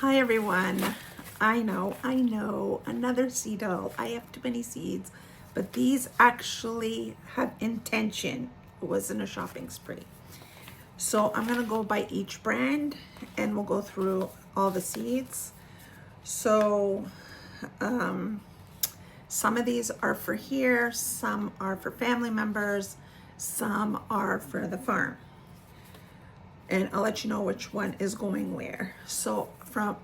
Hi everyone. I know, another seed haul. I have too many seeds, but these actually have intention. It wasn't a shopping spree. So I'm gonna go by each brand and we'll go through all the seeds. So some of these are for here, some are for family members, some are for the farm. And I'll let you know which one is going where. So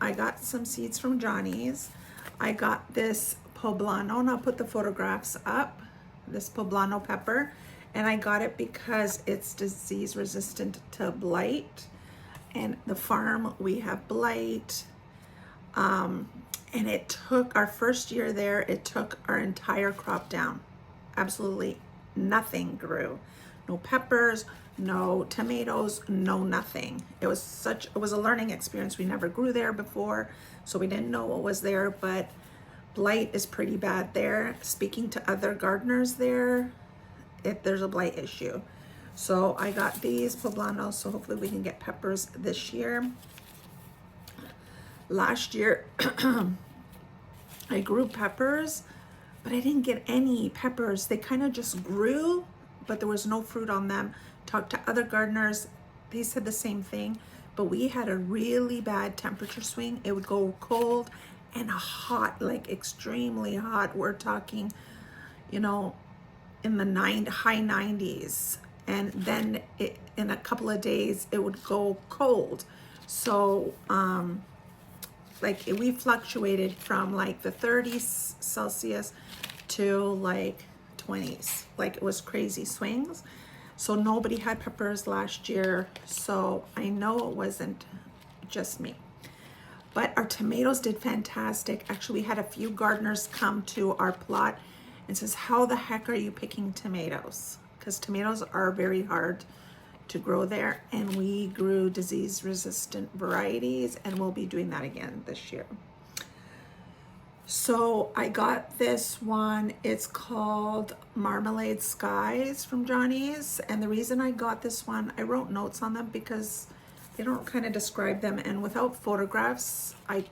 I got some seeds from Johnny's. I got this poblano, and I'll put the photographs up, this poblano pepper, and I got it because it's disease resistant to blight. And the farm, we have blight. And it took our first year there, it took our entire crop down. Absolutely nothing grew. No peppers, no tomatoes, no nothing. It was a learning experience. We never grew there before, so we didn't know what was there, but blight is pretty bad there. Speaking to other gardeners there, there's a blight issue. So I got these poblanos, so hopefully we can get peppers this year. Last year, I grew peppers, but I didn't get any peppers. They kind of just grew, but there was no fruit on them. Talked to other gardeners, they said the same thing, but we had a really bad temperature swing. It would go cold and hot, like extremely hot. We're talking, in the high 90s. And then in a couple of days, it would go cold. So, we fluctuated from like the 30s Celsius to like 20s. Like it was crazy swings. So nobody had peppers last year. So I know it wasn't just me. But our tomatoes did fantastic. Actually, we had a few gardeners come to our plot and says, how the heck are you picking tomatoes? Because tomatoes are very hard to grow there, and we grew disease resistant varieties, and we'll be doing that again this year. So I got this one, it's called Marmalade Skies from Johnny's, and the reason I got this one, I wrote notes on them because they don't kind of describe them, and without photographs I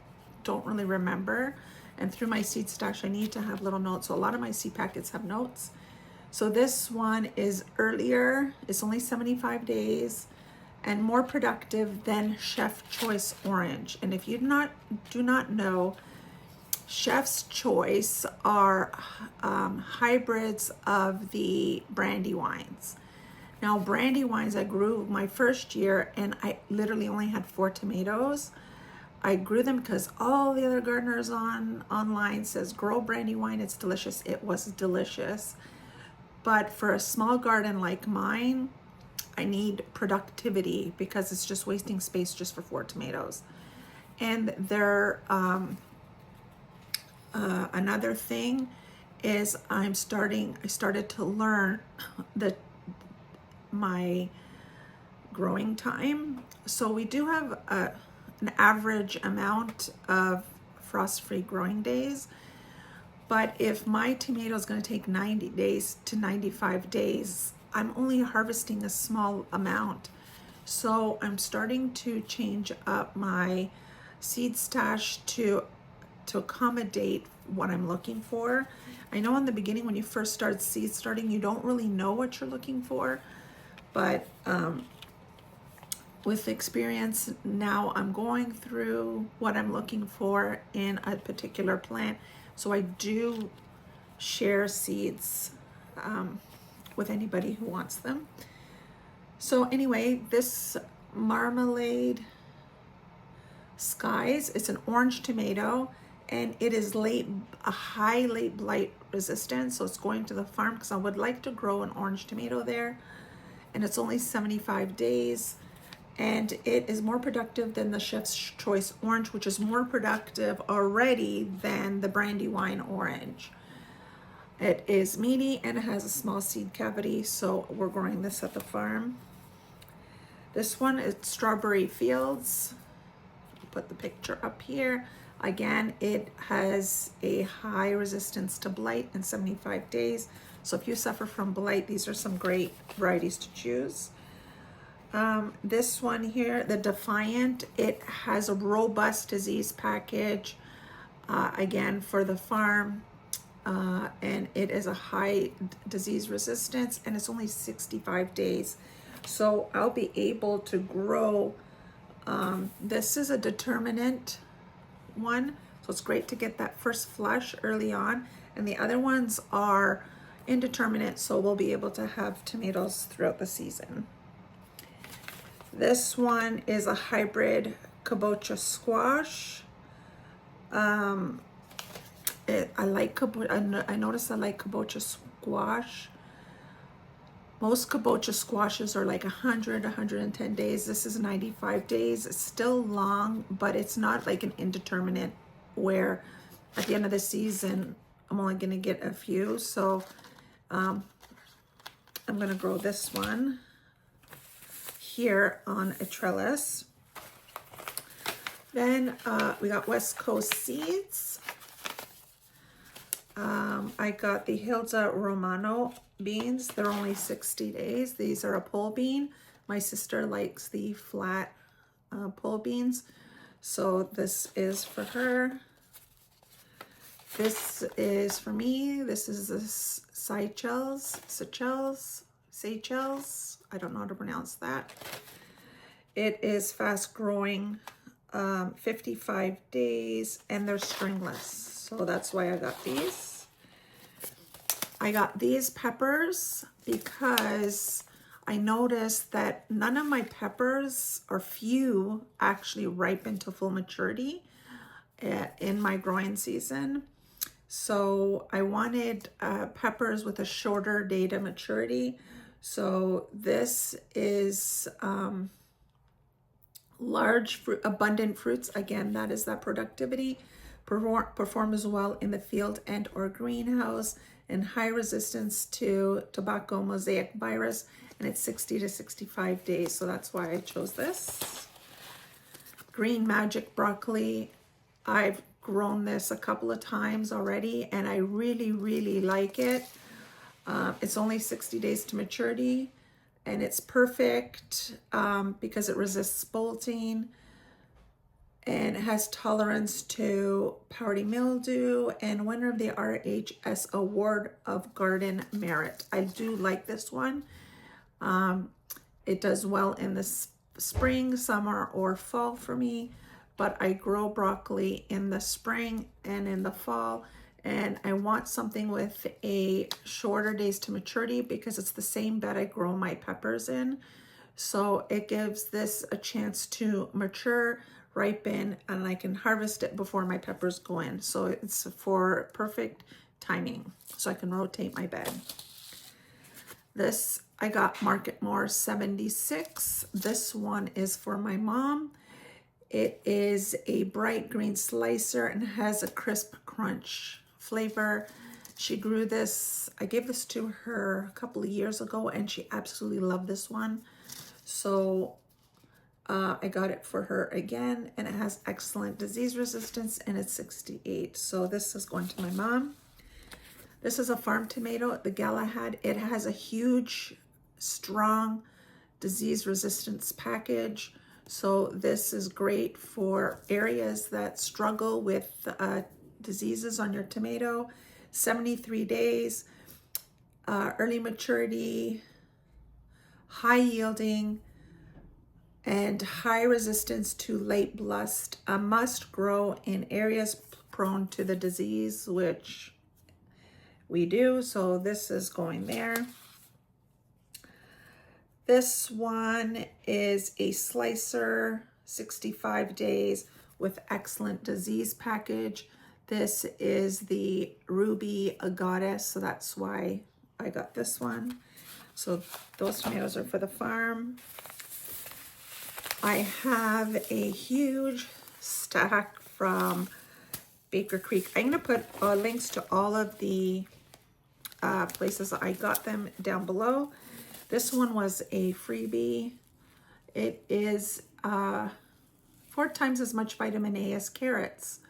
don't really remember, and through my seed stash I need to have little notes, so a lot of my seed packets have notes. So this one is earlier, it's only 75 days and more productive than Chef Choice Orange. And if you do not know, Chef's Choice are hybrids of the brandy wines. Now brandy wines, I grew my first year and I literally only had 4 tomatoes. I grew them because all the other gardeners online says grow brandy wine, it's delicious. It was delicious. But for a small garden like mine, I need productivity because it's just wasting space just for 4 tomatoes. And another thing is I started to learn my growing time. So we do have an average amount of frost-free growing days. But if my tomato is going to take 90 days to 95 days, I'm only harvesting a small amount. So I'm starting to change up my seed stash to accommodate what I'm looking for. I know in the beginning when you first start seed starting, you don't really know what you're looking for. But with experience now, I'm going through what I'm looking for in a particular plant. So I do share seeds with anybody who wants them. So anyway, this Marmalade Skies, it's an orange tomato, and it is a high late blight resistant. So it's going to the farm because I would like to grow an orange tomato there. And it's only 75 days. And it is more productive than the Chef's Choice Orange, which is more productive already than the brandy wine orange. It is meaty and it has a small seed cavity, so we're growing this at the farm. This one is Strawberry Fields. I'll put the picture up here. Again, it has a high resistance to blight in 75 days. So if you suffer from blight, these are some great varieties to choose. This one here, the Defiant, it has a robust disease package, again for the farm, and it is a high disease resistance, and it's only 65 days. So I'll be able to grow, this is a determinant one, so it's great to get that first flush early on, and the other ones are indeterminate, so we'll be able to have tomatoes throughout the season. This one is a hybrid kabocha squash. I noticed I like kabocha squash. Most kabocha squashes are like 100, 110 days. This is 95 days. It's still long, but it's not like an indeterminate where at the end of the season, I'm only gonna get a few. So I'm gonna grow this one here on a trellis. Then we got West Coast seeds. I got the Hilda Romano beans. They're only 60 days. These are a pole bean. My sister likes the flat pole beans, so this is for her. This is for me. This is the Seychelles. I don't know how to pronounce that. It is fast growing, 55 days, and they're stringless. So that's why I got these. I got these peppers because I noticed that none of my peppers, or few, actually ripen to full maturity in my growing season. So I wanted peppers with a shorter date of maturity. So this is large fruit, abundant fruits. Again, that is that productivity. Perform as well in the field and or greenhouse, and high resistance to tobacco mosaic virus, and it's 60 to 65 days. So that's why I chose this. Green Magic broccoli. I've grown this a couple of times already, and I really like it. It's only 60 days to maturity, and it's perfect because it resists bolting, and it has tolerance to powdery mildew, and winner of the RHS Award of Garden Merit. I do like this one. It does well in the spring, summer, or fall for me, but I grow broccoli in the spring and in the fall, and I want something with a shorter days to maturity because it's the same bed I grow my peppers in. So it gives this a chance to mature, ripen, and I can harvest it before my peppers go in. So it's for perfect timing, so I can rotate my bed. This I got Market More 76. This one is for my mom. It is a bright green slicer and has a crisp crunch flavor. She grew this, I gave this to her a couple of years ago, and she absolutely loved this one. So I got it for her again, and it has excellent disease resistance, and it's 68. So this is going to my mom. This is a farm tomato, the Galahad. It has a huge, strong disease resistance package. So this is great for areas that struggle with diseases on your tomato. 73 days, early maturity, high yielding, and high resistance to late blust. A must grow in areas prone to the disease, which we do. So this is going there. This one is a slicer, 65 days with excellent disease package. This is the Ruby Goddess, so that's why I got this one. So those tomatoes are for the farm. I have a huge stack from Baker Creek. I'm going to put links to all of the places I got them down below. This one was a freebie. It is 4 times as much vitamin A as carrots.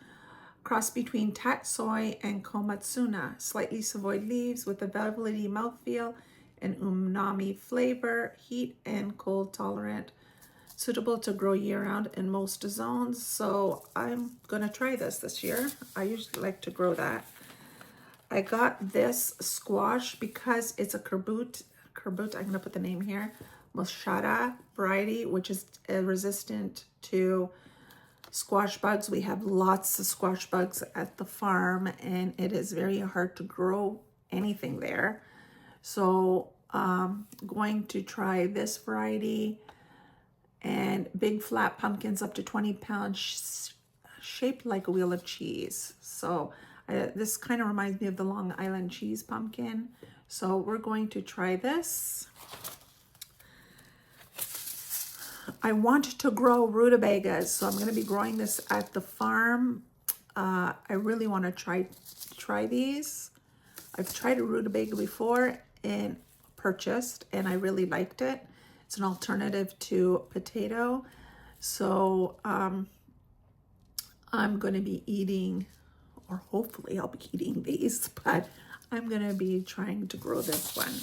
Cross between tatsoi and komatsuna. Slightly savoyed leaves with a velvety mouthfeel and umami flavor, heat and cold tolerant, suitable to grow year-round in most zones. So I'm gonna try this year. I usually like to grow that. I got this squash because it's a kerbut, I'm gonna put the name here, moschata variety, which is resistant to squash bugs. We have lots of squash bugs at the farm and it is very hard to grow anything there. So going to try this variety, and big flat pumpkins up to 20 pounds, shaped like a wheel of cheese. So this kind of reminds me of the Long Island cheese pumpkin. So we're going to try this. I want to grow rutabagas, so I'm going to be growing this at the farm. I really want to try these. I've tried a rutabaga before and purchased, and I really liked it. It's an alternative to potato. So I'm going to be eating, or hopefully I'll be eating these, but I'm going to be trying to grow this one.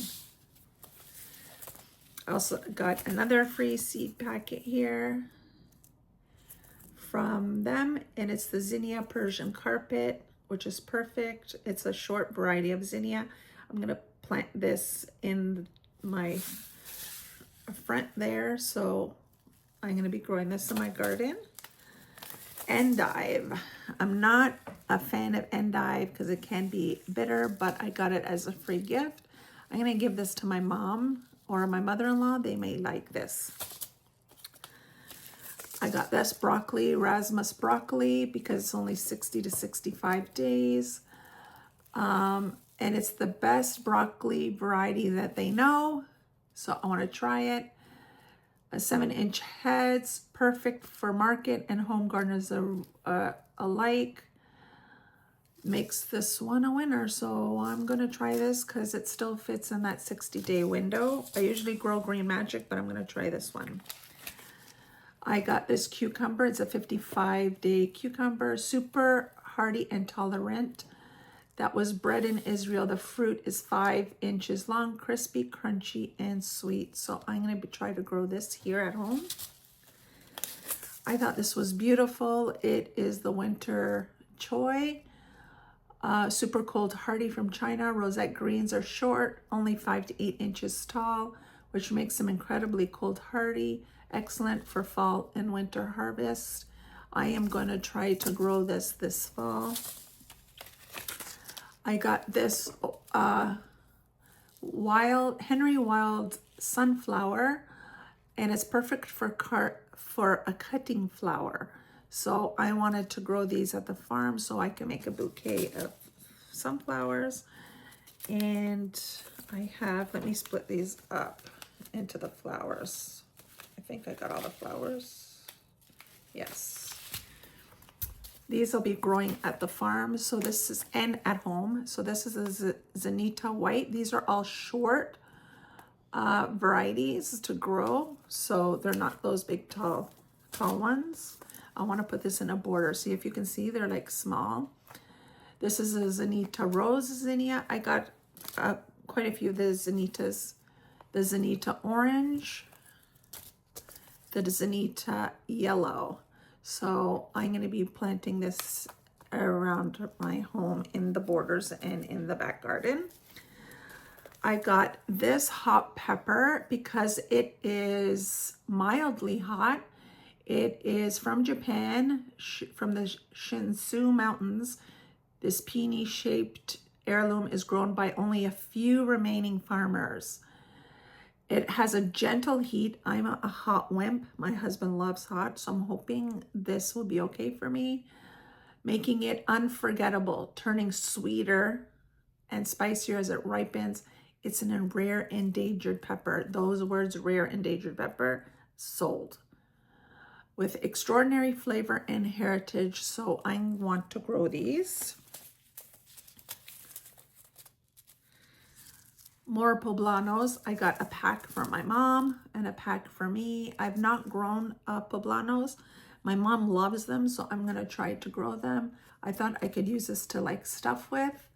I also got another free seed packet here from them, and it's the zinnia Persian carpet, which is perfect. It's a short variety of zinnia. I'm going to plant this in my front there, so I'm going to be growing this in my garden. Endive. I'm not a fan of endive because it can be bitter, but I got it as a free gift. I'm going to give this to my mom or my mother-in-law. They may like this. I got this broccoli, Rasmus broccoli, because it's only 60 to 65 days. And it's the best broccoli variety that they know. So I want to try it. 7-inch heads, perfect for market and home gardeners alike. Makes this one a winner. So I'm going to try this because it still fits in that 60-day window. I usually grow Green Magic, but I'm going to try this one. I got this cucumber. It's a 55-day cucumber, super hardy and tolerant. That was bred in Israel. The fruit is 5 inches long, crispy, crunchy, and sweet. So I'm going to try to grow this here at home. I thought this was beautiful. It is the winter choy. Super cold hardy from China. Rosette greens are short, only 5 to 8 inches tall, which makes them incredibly cold hardy. Excellent for fall and winter harvest. I am going to try to grow this fall. I got this Henry Wild sunflower, and it's perfect for a cutting flower. So I wanted to grow these at the farm so I can make a bouquet of sunflowers. And I have, let me split these up into the flowers. I think I got all the flowers. Yes. These will be growing at the farm. So this is, and at home. So this is a Zenita White. These are all short varieties to grow. So they're not those big, tall ones. I want to put this in a border. See if you can see, they're like small. This is a Zenita Rose Zinnia. I got quite a few of the Zenitas. The Zenita Orange, the Zenita Yellow. So I'm going to be planting this around my home in the borders and in the back garden. I got this hot pepper because it is mildly hot. It is from Japan, from the Shinsu Mountains. This peony-shaped heirloom is grown by only a few remaining farmers. It has a gentle heat. I'm a hot wimp. My husband loves hot, so I'm hoping this will be okay for me. Making it unforgettable, turning sweeter and spicier as it ripens. It's a rare endangered pepper. Those words, rare endangered pepper, sold. With extraordinary flavor and heritage, so I want to grow these. More poblanos. I got a pack for my mom and a pack for me. I've not grown poblanos. My mom loves them, so I'm gonna try to grow them. I thought I could use this to like stuff with.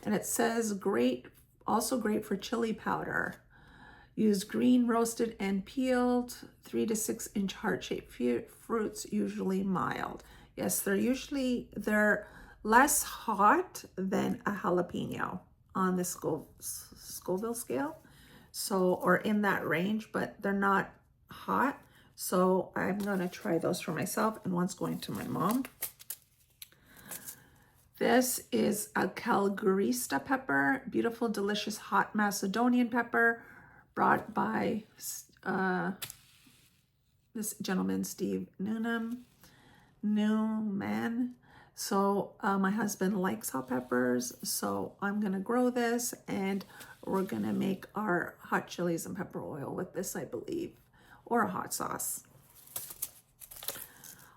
And it says great, also great for chili powder. Use green, roasted, and peeled. 3 to 6 inch heart-shaped fruits, usually mild. Yes, they're less hot than a jalapeno on the Scoville scale. So, or in that range, but they're not hot. So I'm gonna try those for myself, and one's going to my mom. This is a Calgarista pepper, beautiful, delicious, hot Macedonian pepper, brought by this gentleman, Steve Newman. So my husband likes hot peppers, so I'm gonna grow this, and we're gonna make our hot chilies and pepper oil with this, I believe, or a hot sauce.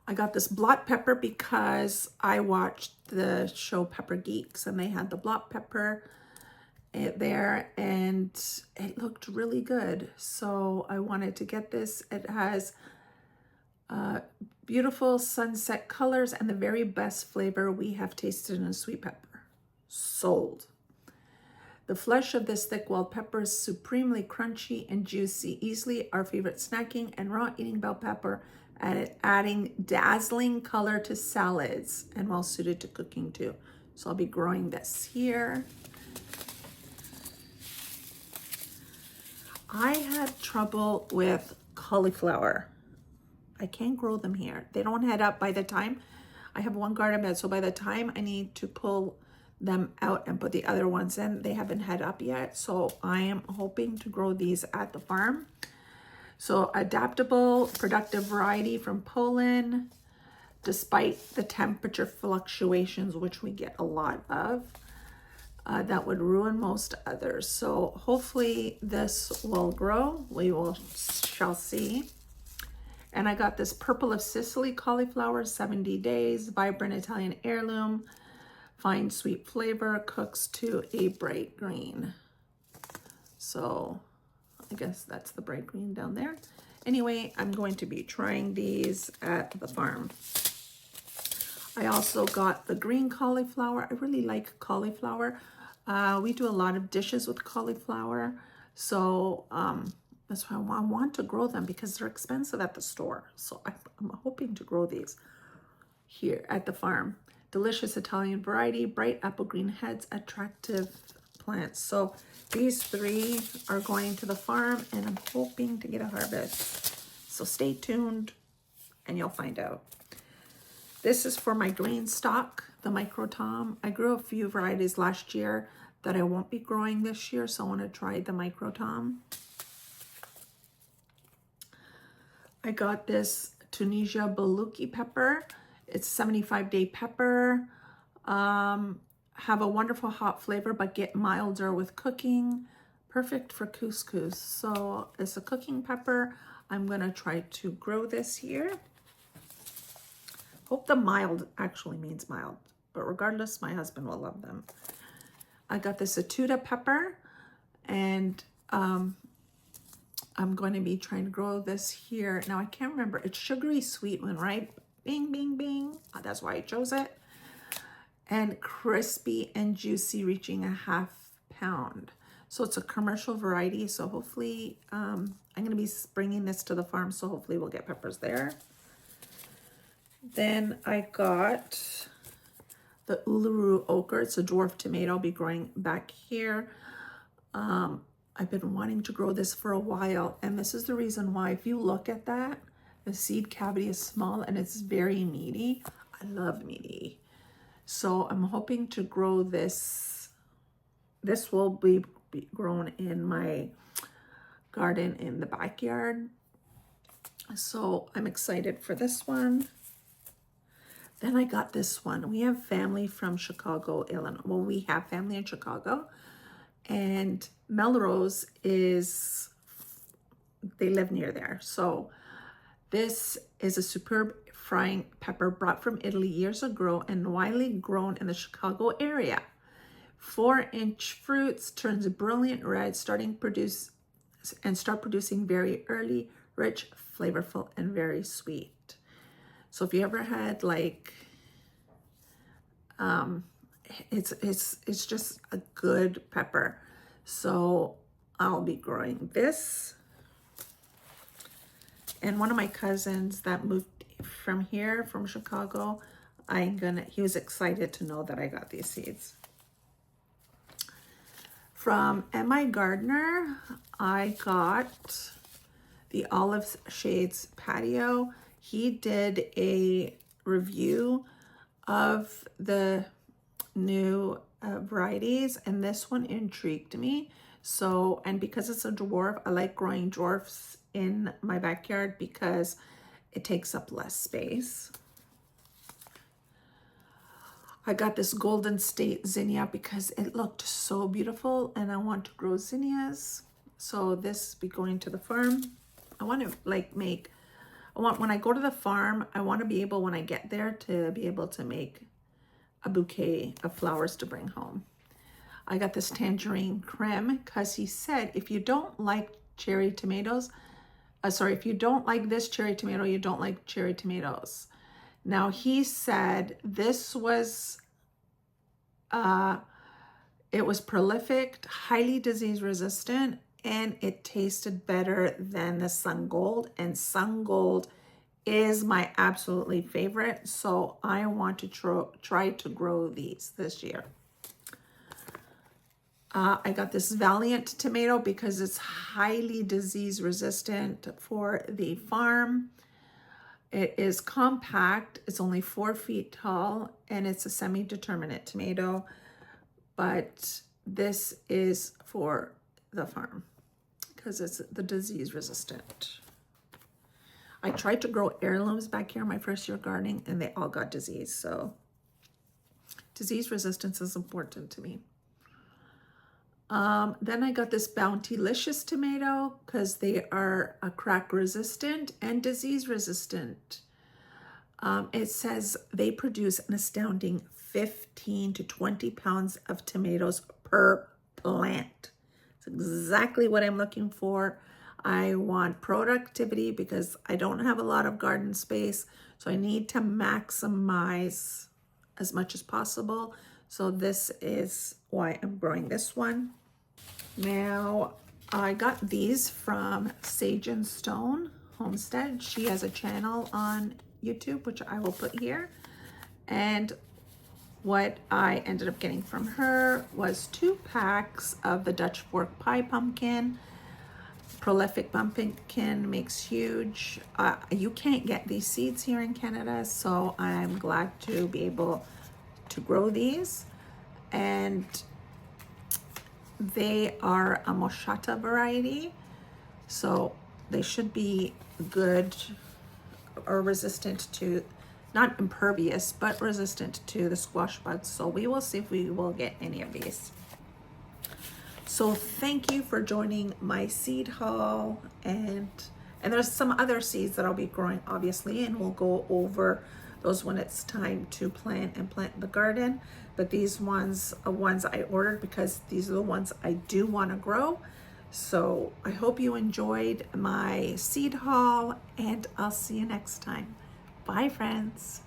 I got this blot pepper because I watched the show Pepper Geeks, and they had the blot pepper there, and it looked really good. So I wanted to get this. It has beautiful sunset colors and the very best flavor we have tasted in a sweet pepper. Sold. The flesh of this thick-walled pepper is supremely crunchy and juicy, easily our favorite snacking and raw eating bell pepper, adding dazzling color to salads and well suited to cooking too. So I'll be growing this here. I had trouble with cauliflower. I can't grow them here. They don't head up by the time. I have one garden bed, so by the time I need to pull them out and put the other ones in, they haven't head up yet. So I am hoping to grow these at the farm. So adaptable, productive variety from Poland, despite the temperature fluctuations, which we get a lot of, that would ruin most others. So hopefully this will grow. We shall see. And I got this Purple of Sicily cauliflower, 70 days, vibrant Italian heirloom, fine sweet flavor, cooks to a bright green. So I guess that's the bright green down there. Anyway, I'm going to be trying these at the farm. I also got the green cauliflower. I really like cauliflower. We do a lot of dishes with cauliflower. So that's why I want to grow them, because they're expensive at the store. So I'm hoping to grow these here at the farm. Delicious Italian variety, bright apple green heads, attractive plants. So these 3 are going to the farm, and I'm hoping to get a harvest. So stay tuned and you'll find out. This is for my green stock, the Micro Tom. I grew a few varieties last year that I won't be growing this year, so I want to try the Micro Tom. I got this Tunisia Baluki pepper. It's 75-day pepper. Have a wonderful hot flavor, but get milder with cooking. Perfect for couscous. So it's a cooking pepper. I'm gonna try to grow this here. Hope the mild actually means mild, but regardless, my husband will love them. I got this Atuda pepper, and I'm going to be trying to grow this here. Now I can't remember, it's sugary sweet one, right? Bing, bing, bing. That's why I chose it. And crispy and juicy, reaching a ½ pound. So it's a commercial variety. So hopefully, I'm going to be bringing this to the farm. So hopefully we'll get peppers there. Then I got the Uluru Ochre. It's a dwarf tomato. I'll be growing back here. I've been wanting to grow this for a while, and this is the reason why. If you look at that, the seed cavity is small and it's very meaty. I love meaty. So I'm hoping to grow this. This will be grown in my garden in the backyard. So I'm excited for this one. Then I got this one. We have family from Chicago, Illinois. Well, we have family in Chicago. And Melrose they live near there. So this is a superb frying pepper brought from Italy years ago and widely grown in the Chicago area. 4-inch fruits, turns brilliant red, start producing very early, rich, flavorful, and very sweet. So if you ever had like, it's just a good pepper. So I'll be growing this. And one of my cousins that moved from here, from Chicago, he was excited to know that I got these seeds. From M.I. Gardner, I got the Olive Shades Patio. He did a review of the new varieties, and this one intrigued me. So, and because it's a dwarf, I like growing dwarfs in my backyard because it takes up less space. I got this Golden State zinnia because it looked so beautiful and I want to grow zinnias. So this be going to the farm. I want to when I go to the farm, I want to be able, when I get there, to be able to make a bouquet of flowers to bring home. I got this tangerine creme because he said if you don't like cherry tomatoes, if you don't like this cherry tomato, you don't like cherry tomatoes. Now he said this was, it was prolific, highly disease resistant, and it tasted better than the Sun Gold. And Sun Gold is my absolutely favorite. So I want to try to grow these this year. I got this Valiant tomato because it's highly disease resistant for the farm. It is compact, it's only 4 feet tall, and it's a semi-determinate tomato, but this is for the farm because it's the disease resistant. I tried to grow heirlooms back here my first year gardening and they all got disease, so disease resistance is important to me. Then I got this Bountylicious tomato because they are crack resistant and disease resistant. It says they produce an astounding 15 to 20 pounds of tomatoes per plant. It's exactly what I'm looking for. I want productivity because I don't have a lot of garden space, so I need to maximize as much as possible. So this is why I'm growing this one. Now, I got these from Sage and Stone Homestead. She has a channel on YouTube, which I will put here. And what I ended up getting from her was 2 packs of the Dutch fork pie pumpkin. Prolific pumpkin makes huge. You can't get these seeds here in Canada, so I'm glad to be able to grow these. And they are a Moschata variety, so they should be good or resistant to, not impervious, but resistant to the squash bugs. So we will see if we will get any of these. So thank you for joining my seed haul, and there's some other seeds that I'll be growing, obviously, and we'll go over those when it's time to plant in the garden. But these ones are ones I ordered because these are the ones I do want to grow. So I hope you enjoyed my seed haul, and I'll see you next time. Bye, friends.